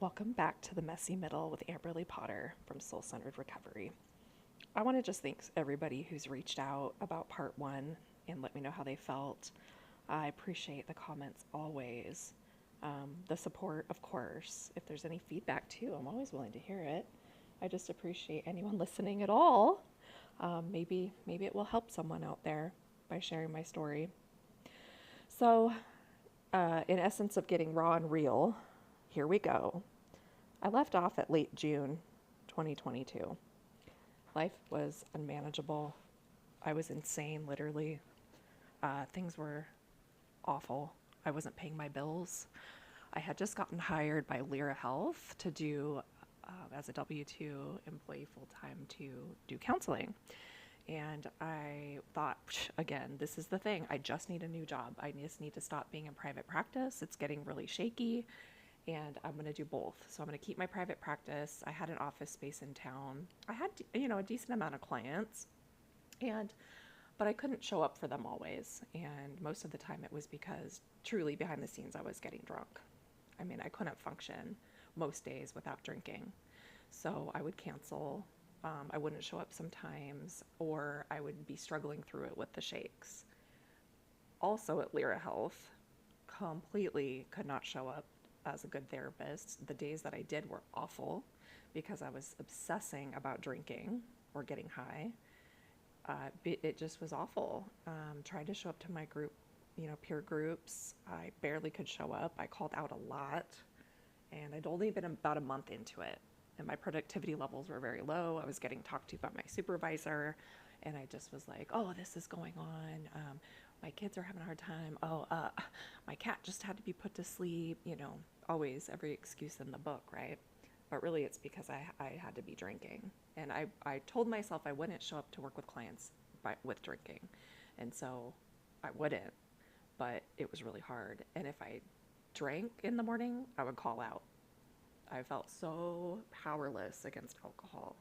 Welcome back to the Messy Middle with Amberly Potter from Soul Centered Recovery. I want to just thank everybody who's reached out about part one and let me know how they felt. I appreciate the comments always. The support, of course. If there's any feedback too, I'm always willing to hear it. I just appreciate anyone listening at all. Maybe it will help someone out there by sharing my story. So, in essence of getting raw and real, here we go. I left off at late June 2022. Life was unmanageable. I was insane, literally. Things were awful. I wasn't paying my bills. I had just gotten hired by Lyra Health to do, as a W-2 employee full-time, to do counseling. And I thought, again, this is the thing. I just need a new job. I just need to stop being in private practice. It's getting really shaky. And I'm going to do both. So I'm going to keep my private practice. I had an office space in town. I had, a decent amount of clients, but I couldn't show up for them always. And most of the time it was because truly behind the scenes I was getting drunk. I mean, I couldn't function most days without drinking. So I would cancel. I wouldn't show up sometimes, or I would be struggling through it with the shakes. Also at Lyra Health, completely could not show up as a good therapist. The days that I did were awful because I was obsessing about drinking or getting high. It just was awful. Tried to show up to my group, peer groups. I barely could show up. I called out a lot, and I'd only been about a month into it, and my productivity levels were very low. I was getting talked to by my supervisor, and I just was like, oh, this is going on. My kids are having a hard time. Oh, my cat just had to be put to sleep. Always every excuse in the book, right? But really it's because I had to be drinking. And I told myself I wouldn't show up to work with clients with drinking. And so I wouldn't, but it was really hard. And if I drank in the morning, I would call out. I felt so powerless against alcohol.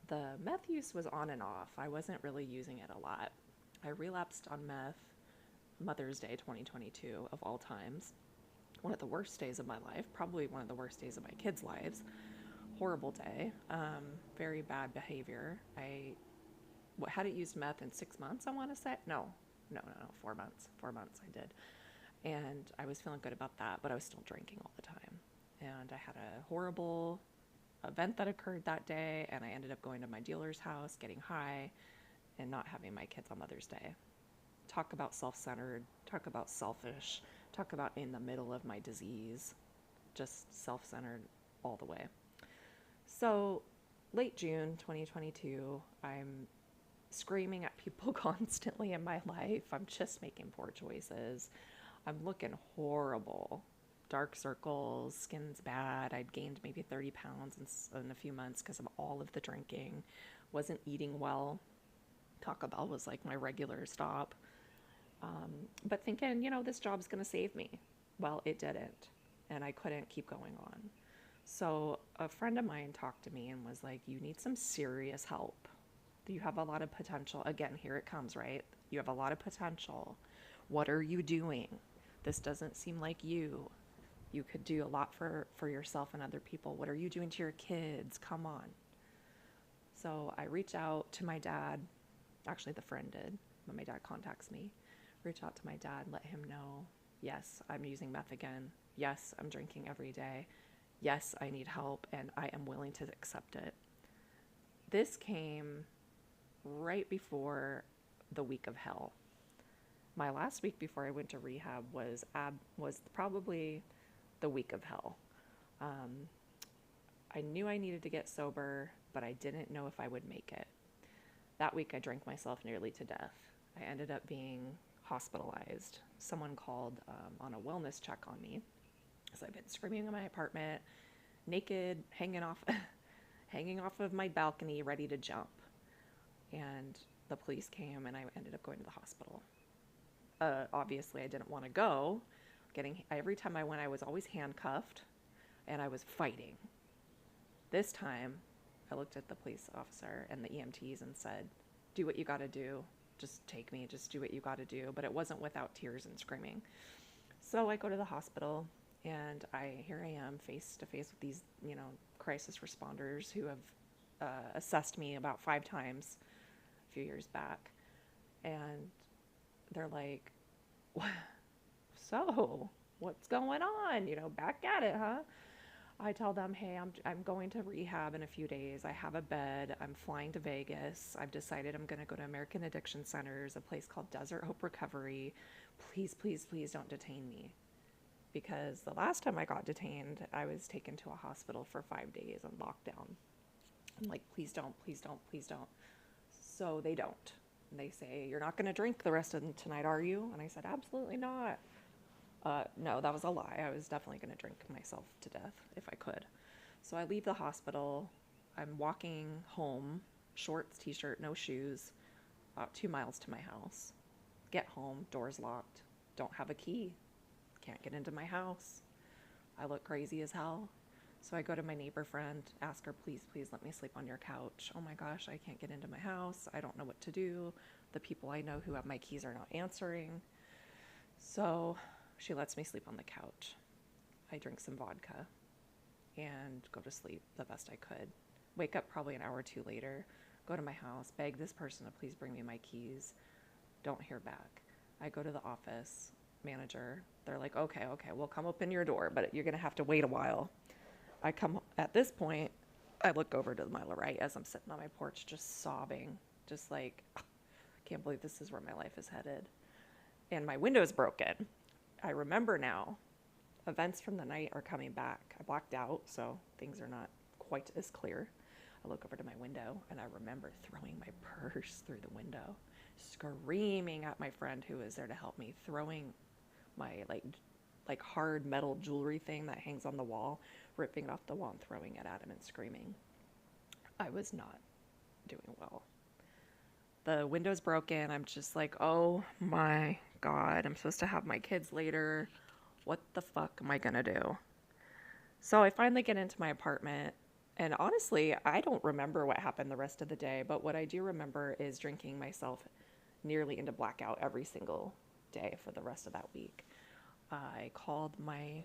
The meth use was on and off. I wasn't really using it a lot. I relapsed on meth Mother's Day 2022 of all times. One of the worst days of my life, probably one of the worst days of my kids' lives. Horrible day, very bad behavior. I hadn't used meth in 6 months, I want to say. No, 4 months. 4 months I did. And I was feeling good about that, but I was still drinking all the time. And I had a horrible event that occurred that day, and I ended up going to my dealer's house, getting high, and not having my kids on Mother's Day. Talk about self-centered, talk about selfish, talk about in the middle of my disease, just self-centered all the way. So late June 2022, I'm screaming at people constantly in my life. I'm just making poor choices. I'm looking horrible. Dark circles, skin's bad. I'd gained maybe 30 pounds in a few months because of all of the drinking. Wasn't eating well. Taco Bell was like my regular stop. But thinking, this job's going to save me. Well, it didn't. And I couldn't keep going on. So a friend of mine talked to me and was like, you need some serious help. You have a lot of potential. Again, here it comes, right? You have a lot of potential. What are you doing? This doesn't seem like you. You could do a lot for yourself and other people. What are you doing to your kids? Come on. So I reach out to my dad. Actually, the friend did, but my dad contacts me. Reach out to my dad, let him know, yes, I'm using meth again. Yes, I'm drinking every day. Yes, I need help, and I am willing to accept it. This came right before the week of hell. My last week before I went to rehab was probably the week of hell. I knew I needed to get sober, but I didn't know if I would make it. That week I drank myself nearly to death. I ended up being hospitalized. Someone called on a wellness check on me. So I've been screaming in my apartment, naked, hanging off of my balcony, ready to jump. And the police came and I ended up going to the hospital. Obviously I didn't want to go. Every time I went, I was always handcuffed and I was fighting. This time I looked at the police officer and the EMTs and said, do what you got to do. Just take me, just do what you got to do. But it wasn't without tears and screaming. So I go to the hospital And here I am face to face with these, crisis responders who have assessed me about 5 times a few years back. And they're like, so what's going on? Back at it, huh? I tell them, hey, I'm going to rehab in a few days. I have a bed. I'm flying to Vegas. I've decided I'm going to go to American Addiction Centers, a place called Desert Hope Recovery. Please, please, please don't detain me. Because the last time I got detained, I was taken to a hospital for 5 days on lockdown. I'm like, please don't, please don't, please don't. So they don't. And they say, you're not going to drink the rest of tonight, are you? And I said, absolutely not. No, that was a lie. I was definitely going to drink myself to death if I could. So I leave the hospital. I'm walking home, shorts, t-shirt, no shoes, about 2 miles to my house. Get home, door's locked, don't have a key, can't get into my house. I look crazy as hell. So I go to my neighbor friend, ask her, please, please let me sleep on your couch. Oh my gosh, I can't get into my house. I don't know what to do. The people I know who have my keys are not answering. So she lets me sleep on the couch. I drink some vodka and go to sleep the best I could. Wake up probably an hour or two later, go to my house, beg this person to please bring me my keys. Don't hear back. I go to the office manager. They're like, okay, we'll come open your door, but you're going to have to wait a while. At this point, I look over to my right as I'm sitting on my porch just sobbing, just like, I can't believe this is where my life is headed. And my window's broken. I remember now, events from the night are coming back. I blacked out, so things are not quite as clear. I look over to my window and I remember throwing my purse through the window, screaming at my friend who was there to help me, throwing my like hard metal jewelry thing that hangs on the wall, ripping it off the wall and throwing it at him and screaming. I was not doing well. The window's broken. I'm just like, oh my God, I'm supposed to have my kids later. What the fuck am I gonna do? So I finally get into my apartment, and honestly, I don't remember what happened the rest of the day, but what I do remember is drinking myself nearly into blackout every single day for the rest of that week. I called my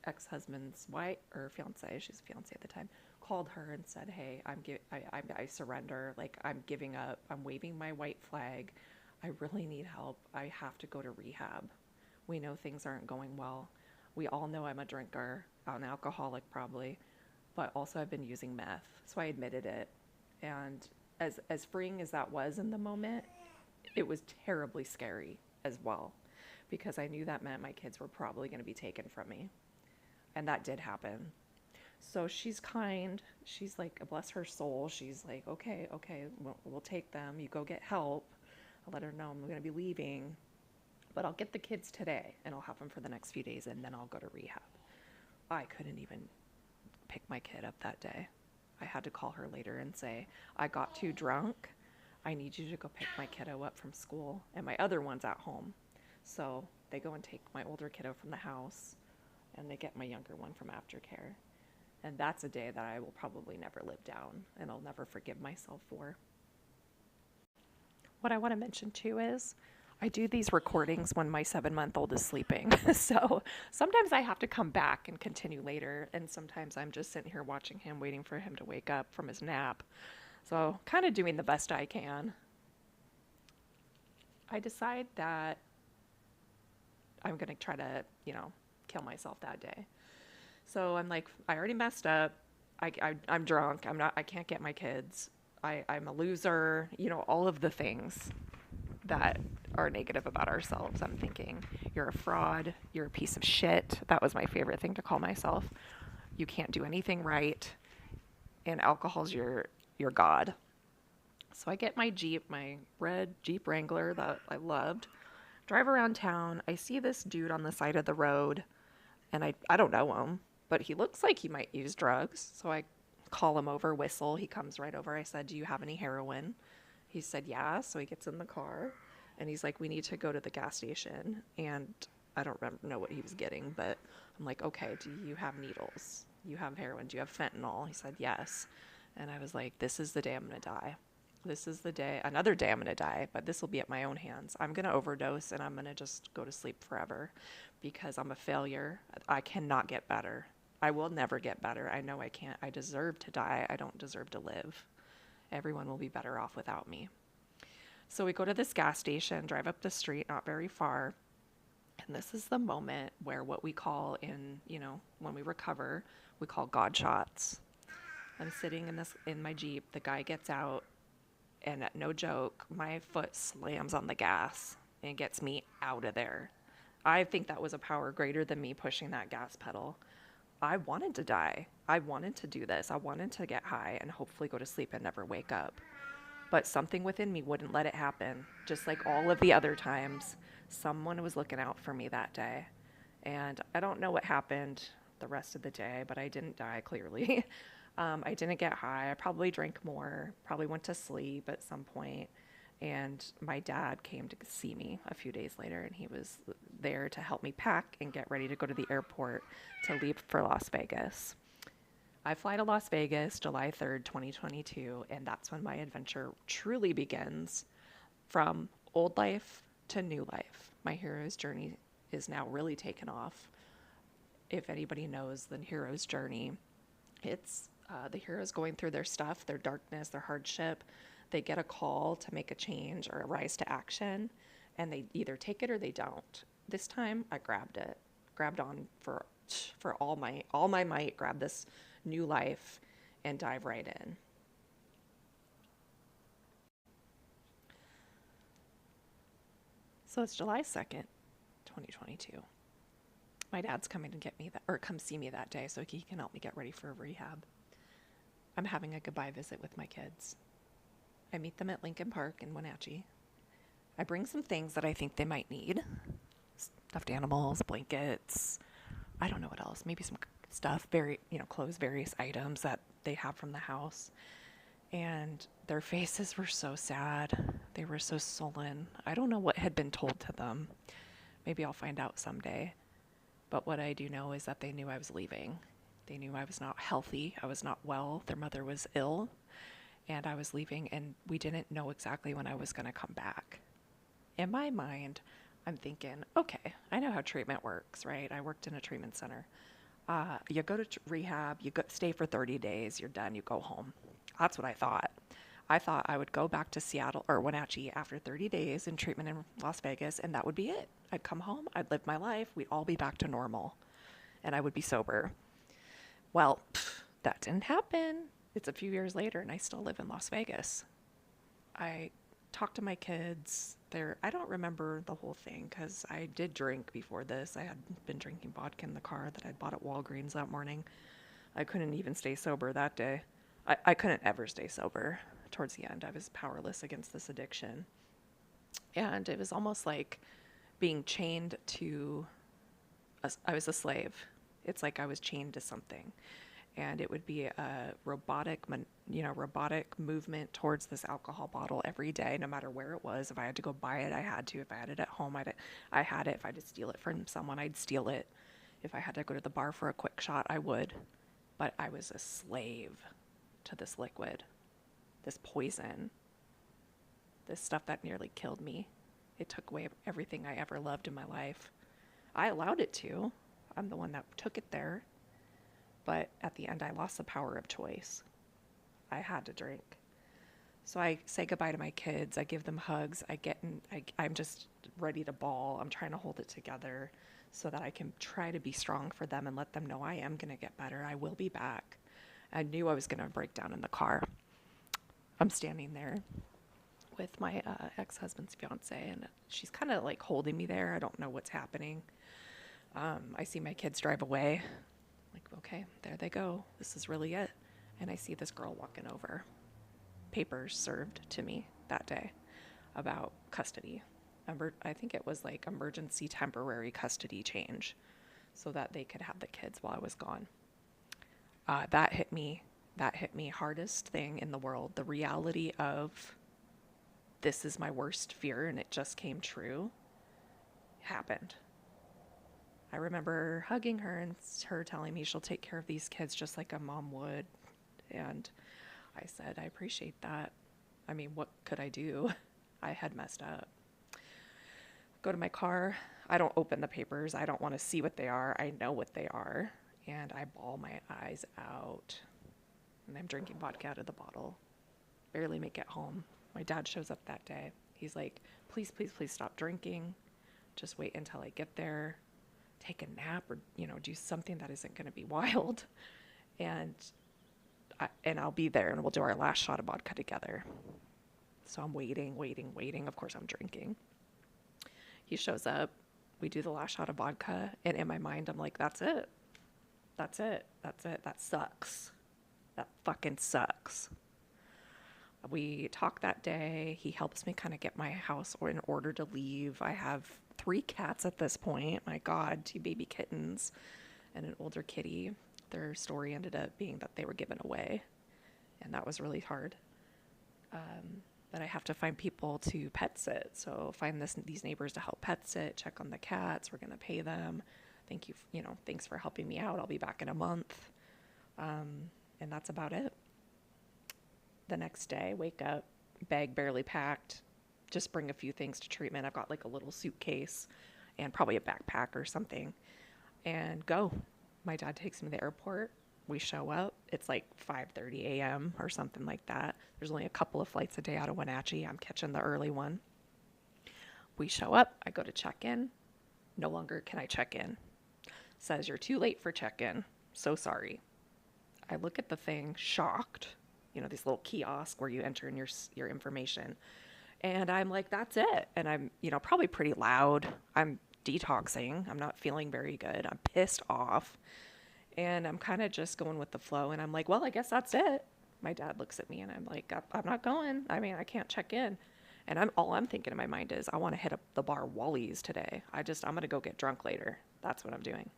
ex-husband's wife, or fiance, she's a fiance at the time, called her and said, hey, I surrender, like I'm giving up, I'm waving my white flag, I really need help, I have to go to rehab. We know things aren't going well. We all know I'm a drinker, an alcoholic probably, but also I've been using meth. So I admitted it. And as freeing as that was in the moment, it was terribly scary as well, because I knew that meant my kids were probably going to be taken from me. And that did happen. So she's kind. She's like, bless her soul. She's like, okay, we'll take them. You go get help. I'll let her know I'm going to be leaving, but I'll get the kids today and I'll have them for the next few days and then I'll go to rehab. I couldn't even pick my kid up that day. I had to call her later and say, I got too drunk. I need you to go pick my kiddo up from school, and my other one's at home. So they go and take my older kiddo from the house and they get my younger one from aftercare. And that's a day that I will probably never live down and I'll never forgive myself for. What I want to mention too is I do these recordings when my 7-month-old is sleeping. So sometimes I have to come back and continue later. And sometimes I'm just sitting here watching him, waiting for him to wake up from his nap. So kind of doing the best I can. I decide that I'm going to try to, kill myself that day. So I'm like, I already messed up. I'm drunk. I can't get my kids. I'm a loser. All of the things that are negative about ourselves. I'm thinking, you're a fraud. You're a piece of shit. That was my favorite thing to call myself. You can't do anything right. And alcohol's your God. So I get my Jeep, my red Jeep Wrangler that I loved, drive around town. I see this dude on the side of the road, and I don't know him, but he looks like he might use drugs. So I call him over, whistle. He comes right over. I said, do you have any heroin? He said, yeah. So he gets in the car, and he's like, we need to go to the gas station. And I don't know what he was getting, but I'm like, okay, do you have needles? You have heroin? Do you have fentanyl? He said, yes. And I was like, this is the day I'm going to die. this is the day, another day I'm going to die, but this will be at my own hands. I'm going to overdose and I'm going to just go to sleep forever because I'm a failure. I cannot get better. I will never get better. I know I can't. I deserve to die. I don't deserve to live. Everyone will be better off without me. So we go to this gas station, drive up the street, not very far. And this is the moment where what we call when we recover, we call God shots. I'm sitting in my Jeep. The guy gets out, and no joke, my foot slams on the gas and gets me out of there. I think that was a power greater than me pushing that gas pedal. I wanted to die. I wanted to do this. I wanted to get high and hopefully go to sleep and never wake up. But something within me wouldn't let it happen. Just like all of the other times, someone was looking out for me that day. And I don't know what happened the rest of the day, but I didn't die clearly. I didn't get high. I probably drank more, probably went to sleep at some point. And my dad came to see me a few days later, and he was there to help me pack and get ready to go to the airport to leave for Las Vegas. I fly to Las Vegas July 3rd, 2022, and that's when my adventure truly begins from old life to new life. My hero's journey is now really taken off. If anybody knows the hero's journey, it's the heroes going through their stuff, their darkness, their hardship. They get a call to make a change or a rise to action, and they either take it or they don't. This time I grabbed it, grabbed on for all my might, grab this new life and dive right in. So it's July 2nd, 2022. My dad's coming to get me or come see me that day so he can help me get ready for rehab. I'm having a goodbye visit with my kids. I meet them at Lincoln Park in Wenatchee. I bring some things that I think they might need. Stuffed animals, blankets, I don't know what else, maybe some stuff, clothes, various items that they have from the house. And their faces were so sad. They were so sullen. I don't know what had been told to them. Maybe I'll find out someday. But what I do know is that they knew I was leaving. They knew I was not healthy. I was not well. Their mother was ill. And I was leaving, and we didn't know exactly when I was going to come back. In my mind, I'm thinking, okay, I know how treatment works, right? I worked in a treatment center. You go to rehab, stay for 30 days, you're done, you go home. That's what I thought. I thought I would go back to Seattle or Wenatchee after 30 days in treatment in Las Vegas, and that would be it. I'd come home, I'd live my life, we'd all be back to normal, and I would be sober. Well, that didn't happen. It's a few years later, and I still live in Las Vegas. I talked to my kids. I don't remember the whole thing because I did drink before this. I had been drinking vodka in the car that I'd bought at Walgreens that morning. I couldn't even stay sober that day. I couldn't ever stay sober. Towards the end, I was powerless against this addiction. And it was almost like being chained to, I was a slave. It's like I was chained to something. And it would be a robotic movement towards this alcohol bottle every day, no matter where it was. If I had to go buy it, I had to. If I had it at home, I had it. If I had to steal it from someone, I'd steal it. If I had to go to the bar for a quick shot, I would. But I was a slave to this liquid, this poison, this stuff that nearly killed me. It took away everything I ever loved in my life. I allowed it to. I'm the one that took it there. But at the end, I lost the power of choice. I had to drink. So I say goodbye to my kids. I give them hugs. I'm just ready to bawl. I'm trying to hold it together so that I can try to be strong for them and let them know I am going to get better. I will be back. I knew I was going to break down in the car. I'm standing there with my ex-husband's fiance, and she's kind of like holding me there. I don't know what's happening. I see my kids drive away. Like, okay, there they go. This is really it. And I see this girl walking over. Papers served to me that day about custody. I think it was like emergency temporary custody change so that they could have the kids while I was gone. That hit me. That hit me hardest thing in the world. The reality of this is my worst fear and it just came true happened. I remember hugging her and her telling me she'll take care of these kids just like a mom would. And I said, I appreciate that. I mean, what could I do? I had messed up. Go to my car. I don't open the papers. I don't want to see what they are. I know what they are. And I bawl my eyes out. And I'm drinking vodka out of the bottle. Barely make it home. My dad shows up that day. He's like, please, please, please stop drinking. Just wait until I get there. Take a nap or, do something that isn't going to be wild. And I'll be there and we'll do our last shot of vodka together. So I'm waiting, waiting, waiting. Of course, I'm drinking. He shows up. We do the last shot of vodka. And in my mind, I'm like, that's it. That's it. That's it. That sucks. That fucking sucks. We talk that day. He helps me kind of get my house in order to leave. I have 3 cats at this point. My God, 2 baby kittens and an older kitty. Their story ended up being that they were given away. And that was really hard. But I have to find people to pet sit. So find these neighbors to help pet sit, check on the cats. We're going to pay them. Thank you. Thanks for helping me out. I'll be back in a month. And that's about it. The next day, wake up, bag barely packed, just bring a few things to treatment. I've got like a little suitcase and probably a backpack or something, and go. My dad takes me to the airport. We show up. It's like 5:30 a.m. or something like that. There's only a couple of flights a day out of Wenatchee. I'm catching the early one. We show up. I go to check in. No longer can I check in. Says you're too late for check-in. So sorry. I look at the thing, shocked. These little kiosks where you enter in your information. And I'm like, that's it. And I'm, probably pretty loud. I'm detoxing. I'm not feeling very good. I'm pissed off. And I'm kind of just going with the flow. And I'm like, well, I guess that's it. My dad looks at me and I'm like, I'm not going. I mean, I can't check in. And all I'm thinking in my mind is I want to hit up the bar Wally's today. I'm going to go get drunk later. That's what I'm doing.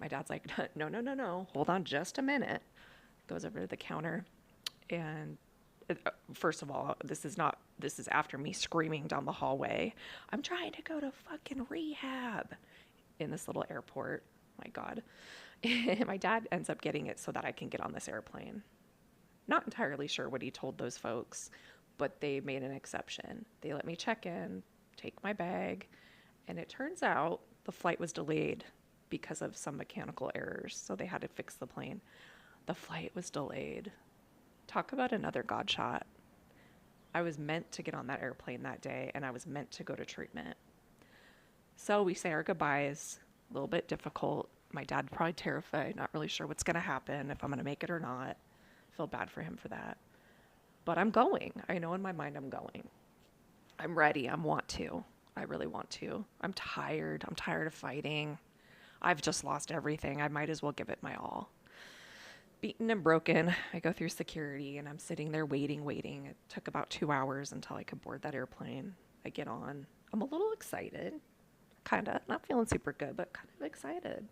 My dad's like, no. Hold on just a minute. Goes over to the counter. And first of all, this is after me screaming down the hallway. I'm trying to go to fucking rehab in this little airport. My God. My dad ends up getting it so that I can get on this airplane. Not entirely sure what he told those folks, but they made an exception. They let me check in, take my bag, and it turns out the flight was delayed because of some mechanical errors, so they had to fix the plane. The flight was delayed. Talk about another God shot. I was meant to get on that airplane that day, and I was meant to go to treatment. So we say our goodbyes. A little bit difficult. My dad's probably terrified, not really sure what's going to happen, if I'm going to make it or not. I feel bad for him for that. But I'm going. I know in my mind I'm going. I'm ready. I want to. I really want to. I'm tired. I'm tired of fighting. I've just lost everything. I might as well give it my all. Beaten and broken. I go through security and I'm sitting there waiting. It took about 2 hours until I could board that airplane. I get on. I'm a little excited. Kind of. Not feeling super good, but kind of excited.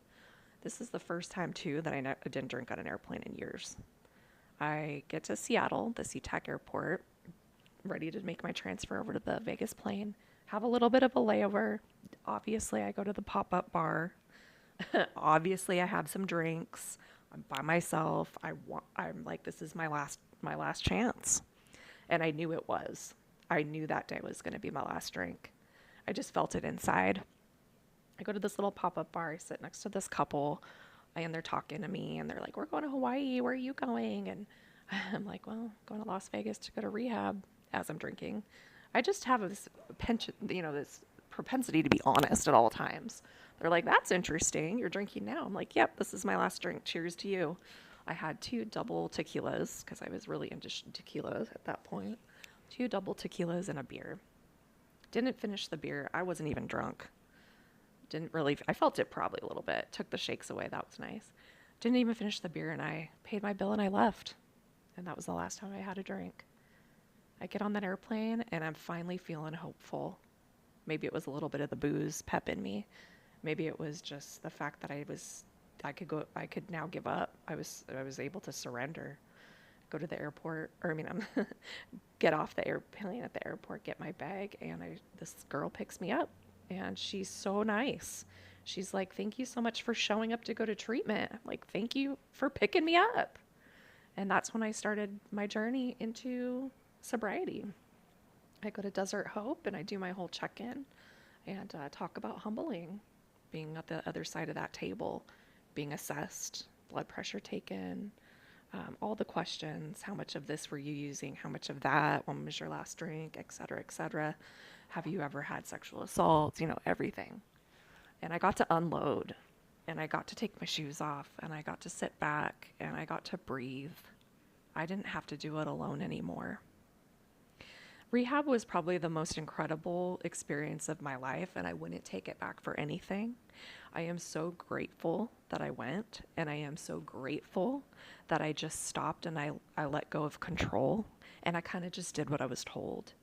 This is the first time, too, that I didn't drink on an airplane in years. I get to Seattle, the SeaTac airport, ready to make my transfer over to the Vegas plane. Have a little bit of a layover. Obviously, I go to the pop-up bar. Obviously, I have some drinks. I'm by myself. I'm like, this is my last chance. And I knew it was. I knew that day was going to be my last drink. I just felt it inside. I go to this little pop-up bar. I sit next to this couple, and they're talking to me, and they're like, we're going to Hawaii. Where are you going? And I'm like, well, going to Las Vegas to go to rehab as I'm drinking. I just have this penchant, this propensity to be honest at all times. They're like, that's interesting. You're drinking now. I'm like, yep, this is my last drink. Cheers to you. I had 2 double tequilas because I was really into tequilas at that point. 2 double tequilas and a beer. Didn't finish the beer. I wasn't even drunk. I felt it probably a little bit. Took the shakes away. That was nice. Didn't even finish the beer, and I paid my bill and I left. And that was the last time I had a drink. I get on that airplane and I'm finally feeling hopeful. Maybe it was a little bit of the booze pep in me. Maybe it was just the fact that I could now give up. I was able to surrender. Go to the airport, get off the airplane at the airport, get my bag, and this girl picks me up. And she's so nice. She's like, thank you so much for showing up to go to treatment. I'm like, thank you for picking me up. And that's when I started my journey into sobriety. I go to Desert Hope and I do my whole check-in and talk about humbling, being at the other side of that table, being assessed, blood pressure taken, all the questions. How much of this were you using? How much of that? When was your last drink? Et cetera, et cetera. Have you ever had sexual assault? Everything. And I got to unload, and I got to take my shoes off, and I got to sit back, and I got to breathe. I didn't have to do it alone anymore. Rehab was probably the most incredible experience of my life, and I wouldn't take it back for anything. I am so grateful that I went, and I am so grateful that I just stopped and I let go of control, and I kind of just did what I was told.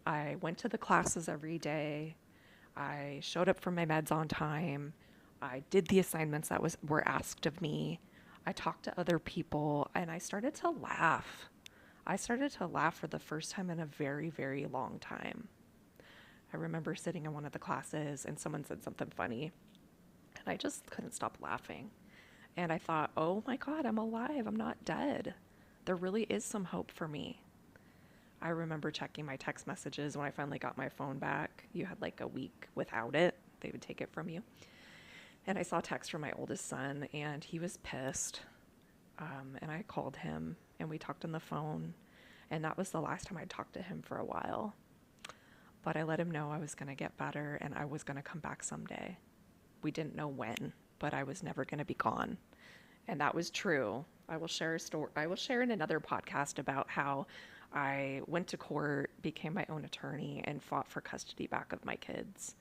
I went to the classes every day. I showed up for my meds on time. I did the assignments that were asked of me. I talked to other people, and I started to laugh. I started to laugh for the first time in a very, very long time. I remember sitting in one of the classes and someone said something funny, and I just couldn't stop laughing. And I thought, oh my God, I'm alive. I'm not dead. There really is some hope for me. I remember checking my text messages when I finally got my phone back. You had like a week without it. They would take it from you. And I saw a text from my oldest son, and he was pissed. And I called him, and we talked on the phone. And that was the last time I talked to him for a while. But I let him know I was going to get better, and I was going to come back someday. We didn't know when, but I was never going to be gone. And that was true. I will share a story. I will share in another podcast about how I went to court, became my own attorney, and fought for custody back of my kids.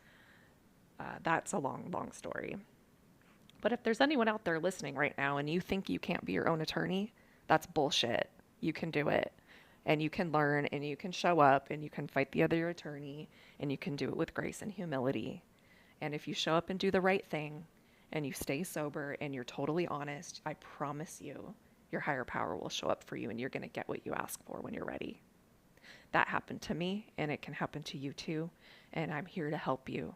That's a long, long story. But if there's anyone out there listening right now and you think you can't be your own attorney, that's bullshit. You can do it. And you can learn, and you can show up, and you can fight the other attorney, and you can do it with grace and humility. And if you show up and do the right thing, and you stay sober, and you're totally honest, I promise you, your higher power will show up for you, and you're going to get what you ask for when you're ready. That happened to me, and it can happen to you too. And I'm here to help you.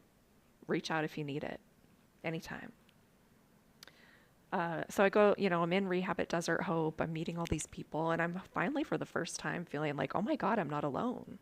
Reach out if you need it. Anytime. So I go, I'm in rehab at Desert Hope. I'm meeting all these people, and I'm finally, for the first time, feeling like, oh my God, I'm not alone.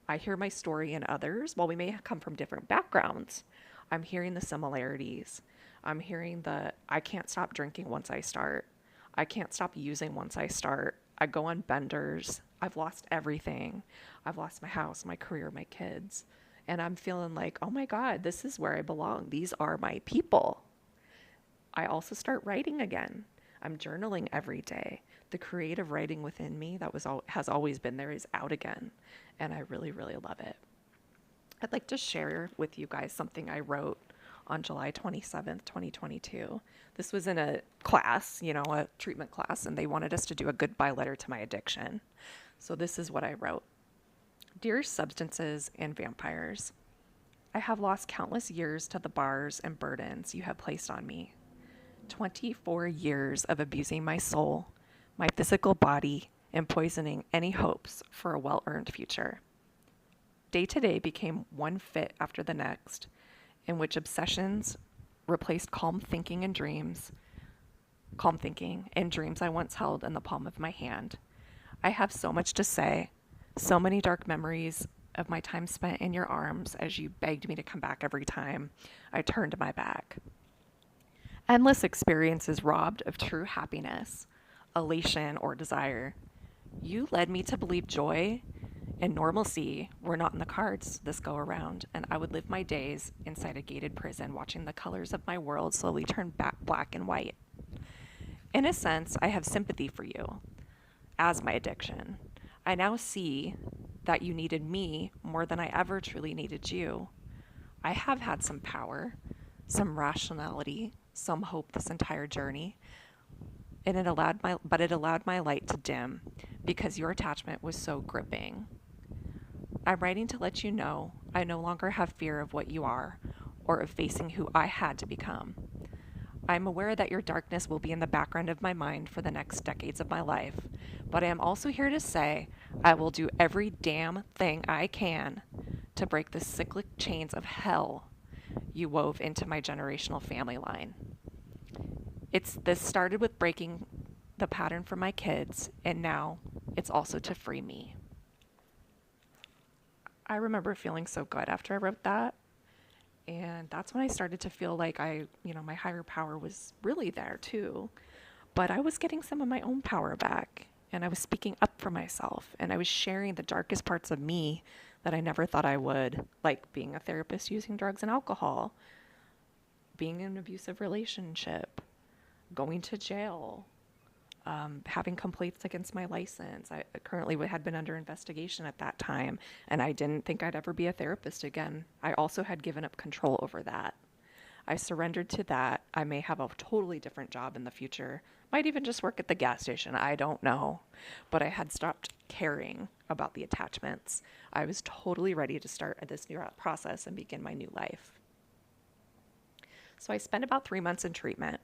I hear my story in others. While we may come from different backgrounds, I'm hearing the similarities. I'm hearing I can't stop drinking once I start. I can't stop using once I start. I go on benders. I've lost everything. I've lost my house, my career, my kids. And I'm feeling like, oh my God, this is where I belong. These are my people. I also start writing again. I'm journaling every day. The creative writing within me that has always been there is out again. And I really, really love it. I'd like to share with you guys something I wrote on July 27th, 2022. This was in a class, a treatment class, and they wanted us to do a goodbye letter to my addiction. So this is what I wrote. Dear substances and vampires, I have lost countless years to the bars and burdens you have placed on me. 24 years of abusing my soul, my physical body, and poisoning any hopes for a well-earned future. Day to day became one fit after the next, in which obsessions replaced calm thinking and dreams I once held in the palm of my hand. I have so much to say, so many dark memories of my time spent in your arms as you begged me to come back every time I turned my back. Endless experiences robbed of true happiness, elation, or desire. You led me to believe joy and normalcy were not in the cards this go around, and I would live my days inside a gated prison watching the colors of my world slowly turn back black and white. In a sense, I have sympathy for you, as my addiction. I now see that you needed me more than I ever truly needed you. I have had some power, some rationality, some hope this entire journey, and it allowed my light to dim because your attachment was so gripping. I'm writing to let you know I no longer have fear of what you are or of facing who I had to become. I'm aware that your darkness will be in the background of my mind for the next decades of my life, but I am also here to say I will do every damn thing I can to break the cyclic chains of hell you wove into my generational family line. This started with breaking the pattern for my kids, and now it's also to free me. I remember feeling so good after I wrote that. And that's when I started to feel like my higher power was really there too. But I was getting some of my own power back. And I was speaking up for myself. And I was sharing the darkest parts of me that I never thought I would, like being a therapist using drugs and alcohol, being in an abusive relationship, going to jail, having complaints against my license. I currently had been under investigation at that time, and I didn't think I'd ever be a therapist again. I also had given up control over that. I surrendered to that. I may have a totally different job in the future. Might even just work at the gas station. I don't know. But I had stopped caring about the attachments. I was totally ready to start this new process and begin my new life. So I spent about 3 months in treatment.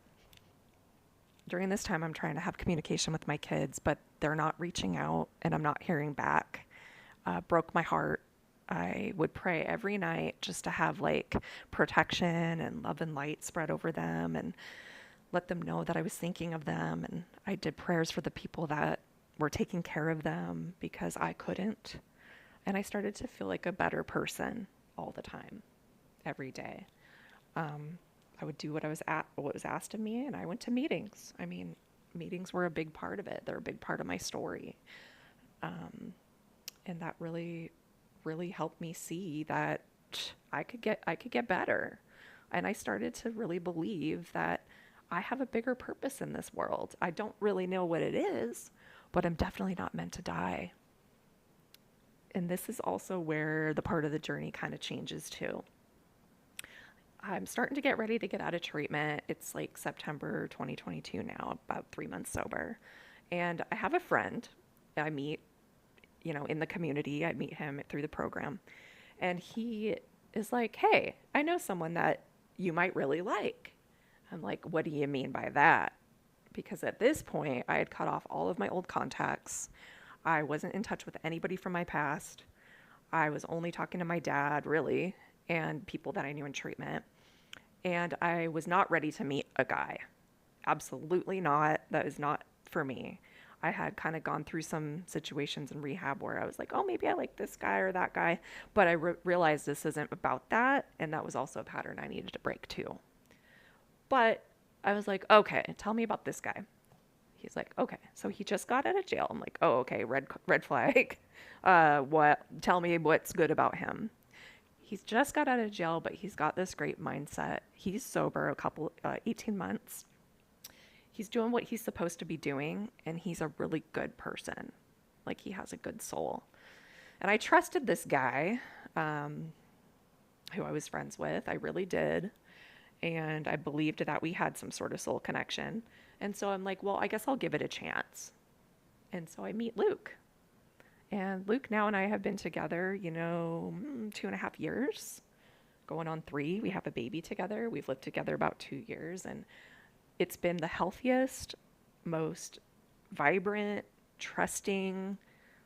During this time, I'm trying to have communication with my kids, but they're not reaching out and I'm not hearing back. Broke my heart. I would pray every night just to have like protection and love and light spread over them and let them know that I was thinking of them. And I did prayers for the people that were taking care of them because I couldn't. And I started to feel like a better person all the time, every day. I would do what was asked of me, and I went to meetings. I mean, meetings were a big part of it. They're a big part of my story. And that really, really helped me see that I could get better. And I started to really believe that I have a bigger purpose in this world. I don't really know what it is, but I'm definitely not meant to die. And this is also where the part of the journey kind of changes too. I'm starting to get ready to get out of treatment. It's like September 2022 now, about 3 months sober. And I have a friend I meet, in the community. I meet him through the program. And he is like, hey, I know someone that you might really like. I'm like, what do you mean by that? Because at this point, I had cut off all of my old contacts. I wasn't in touch with anybody from my past. I was only talking to my dad, really, and people that I knew in treatment. And I was not ready to meet a guy. Absolutely not. That is not for me. I had kind of gone through some situations in rehab where I was like, oh, maybe I like this guy or that guy. But I realized this isn't about that. And that was also a pattern I needed to break too. But I was like, okay, tell me about this guy. He's like, okay, so he just got out of jail. I'm like, oh, okay, red flag. Tell me what's good about him. He's just got out of jail, but he's got this great mindset. He's sober 18 months. He's doing what he's supposed to be doing, and he's a really good person. Like, he has a good soul. And I trusted this guy, who I was friends with. I really did. And I believed that we had some sort of soul connection. And so I'm like, well, I guess I'll give it a chance. And so I meet Luke. And Luke now and I have been together, 2.5 years, going on 3. We have a baby together. We've lived together about 2 years. And it's been the healthiest, most vibrant, trusting,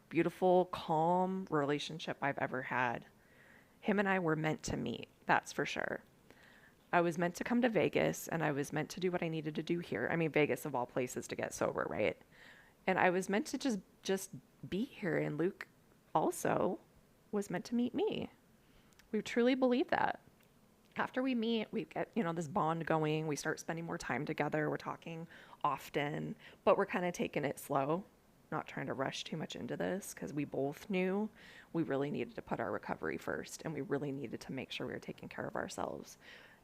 beautiful, calm relationship I've ever had. Him and I were meant to meet, that's for sure. I was meant to come to Vegas, and I was meant to do what I needed to do here. I mean, Vegas of all places to get sober, right? And I was meant to just be here. And Luke also was meant to meet me. We truly believe that. After we meet, we get, this bond going. We start spending more time together. We're talking often, but we're kind of taking it slow, not trying to rush too much into this because we both knew we really needed to put our recovery first, and we really needed to make sure we were taking care of ourselves.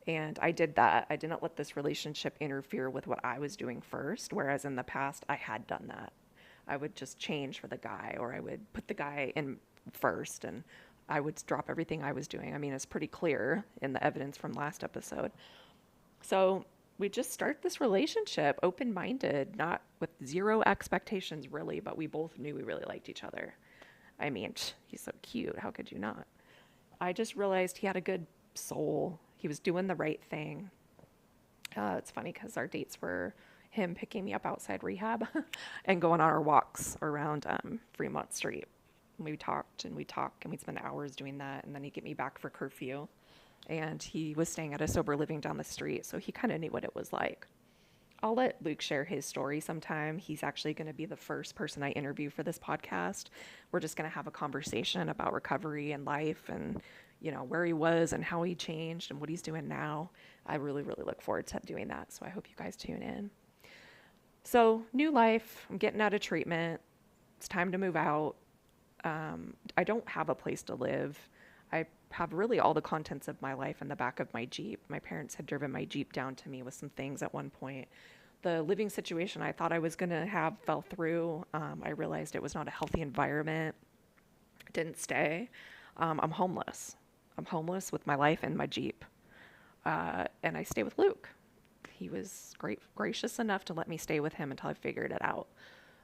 And I did that. I didn't let this relationship interfere with what I was doing first, whereas in the past I had done that. I would just change for the guy, or I would put the guy in first, and I would drop everything I was doing. I mean, it's pretty clear in the evidence from last episode. So we just start this relationship open-minded, not with zero expectations really, but we both knew we really liked each other. I mean, he's so cute. How could you not? I just realized he had a good soul. He was doing the right thing. It's funny because our dates were him picking me up outside rehab and going on our walks around Fremont Street. And we talked and we'd spend hours doing that. And then he'd get me back for curfew. And he was staying at a sober living down the street, so he kind of knew what it was like. I'll let Luke share his story sometime. He's actually going to be the first person I interview for this podcast. We're just going to have a conversation about recovery and life and, where he was and how he changed and what he's doing now. I really, really look forward to doing that. So I hope you guys tune in. So, new life. I'm getting out of treatment. It's time to move out. I don't have a place to live. I have really all the contents of my life in the back of my Jeep. My parents had driven my Jeep down to me with some things at one point. The living situation I thought I was going to have fell through. I realized it was not a healthy environment. Didn't stay. I'm homeless. I'm homeless with my life in my Jeep. And I stay with Luke. He was gracious enough to let me stay with him until I figured it out.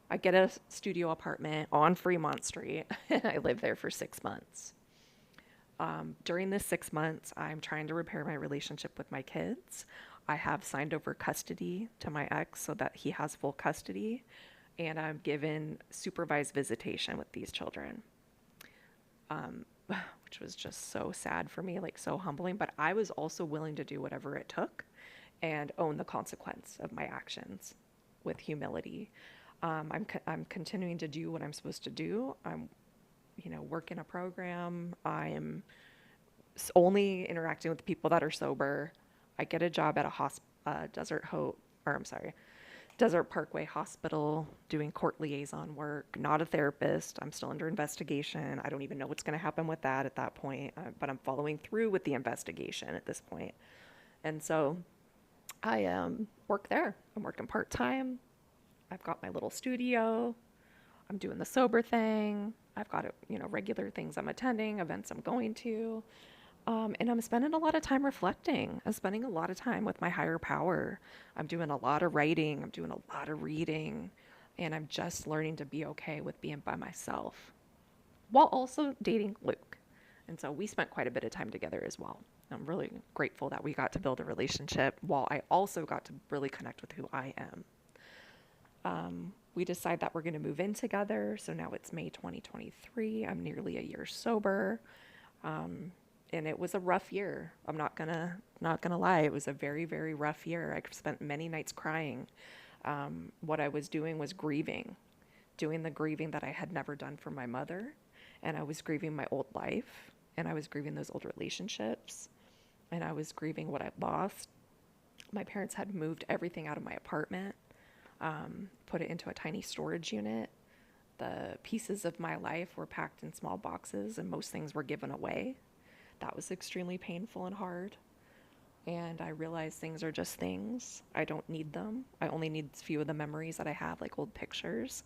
I get a studio apartment on Fremont Street, and I live there for 6 months. During this 6 months, I'm trying to repair my relationship with my kids. I have signed over custody to my ex so that he has full custody, and I'm given supervised visitation with these children, which was just so sad for me, like so humbling. But I was also willing to do whatever it took and own the consequence of my actions with humility. I'm continuing to do what I'm supposed to do. I'm work in a program. I am only interacting with people that are sober. I get a job at a Desert Parkway Hospital doing court liaison work, not a therapist. I'm still under investigation. I don't even know what's going to happen with that at that point, but I'm following through with the investigation at this point. And so I work there. I'm working part-time. I've got my little studio. I'm doing the sober thing. I've got, regular things I'm attending, events I'm going to. And I'm spending a lot of time reflecting. I'm spending a lot of time with my higher power. I'm doing a lot of writing. I'm doing a lot of reading. And I'm just learning to be okay with being by myself while also dating Luke. And so we spent quite a bit of time together as well. I'm really grateful that we got to build a relationship while I also got to really connect with who I am. We decide that we're going to move in together. So now it's May 2023. I'm nearly a year sober. And it was a rough year. I'm not gonna lie. It was a very, very rough year. I spent many nights crying. What I was doing was doing the grieving that I had never done for my mother. And I was grieving my old life. And I was grieving those old relationships. And I was grieving what I'd lost. My parents had moved everything out of my apartment. Put it into a tiny storage unit. The pieces of my life were packed in small boxes and most things were given away. That was extremely painful and hard. And I realized things are just things. I don't need them. I only need a few of the memories that I have, like old pictures.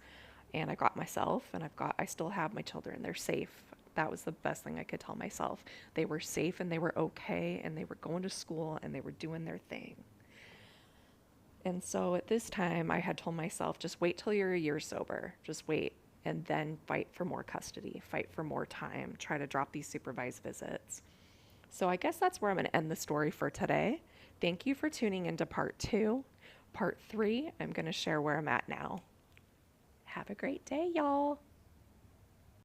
And I got myself, and I still have my children. They're safe. That was the best thing I could tell myself. They were safe and they were okay and they were going to school and they were doing their thing. And so at this time, I had told myself, just wait till you're a year sober. Just wait. And then fight for more custody, fight for more time, try to drop these supervised visits. So I guess that's where I'm going to end the story for today. Thank you for tuning into part 2. Part 3, I'm going to share where I'm at now. Have a great day, y'all.